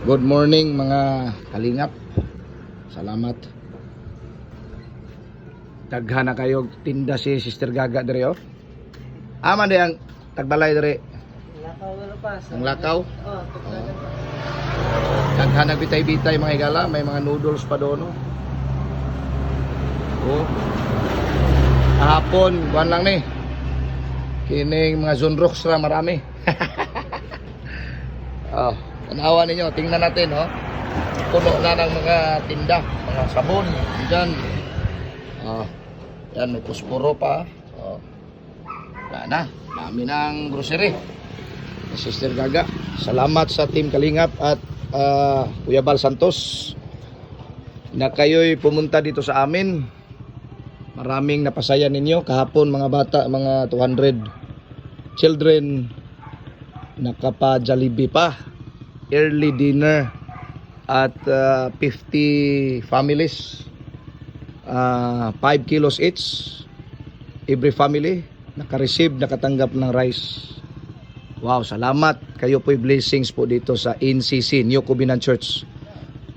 Good morning mga kalingap. Salamat. Daghan na kayo tinda si Sister Gaga dere oh. Ama di ang tagbalay dere. Lakaw wala pa. Ang lakaw. Oh, Daghan na bitay-bitay mga igala, may mga noodles pa doon oh. Oh. Kahapon, buwan lang ni. Kining mga Zonrox ra marami. Oh. Tanawa ninyo, tingnan natin oh. Puno na ng mga tinda, mga sabon, dyan. Oh. Yan, may pusporo pa. Oh. Wala na, dami ng grocery. Sister Gaga, salamat sa Team Kalingap at Kuya Bal Santos na kayo'y pumunta dito sa amin. Maraming napasaya ninyo kahapon mga bata, mga 200 children nakapa-Jollibee pa. Early dinner at 50 families, 5 kilos each every family naka-receive, nakatanggap ng rice. Wow, salamat, kayo po'y blessings po dito sa NCC, New Covenant Church.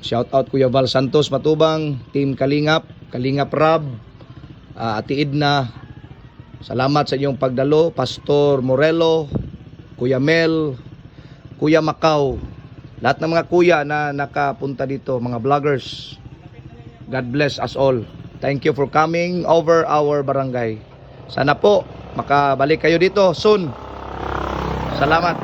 Shout out Kuya Val Santos Matubang, Team Kalingap, Kalingap Rab, Ate Edna, salamat sa inyong pagdalo, Pastor Morelo, Kuya Mel, Kuya Macau, lahat ng mga kuya na nakapunta dito, mga vloggers. God bless us all. Thank you for coming over our barangay. Sana po makabalik kayo dito soon. Salamat.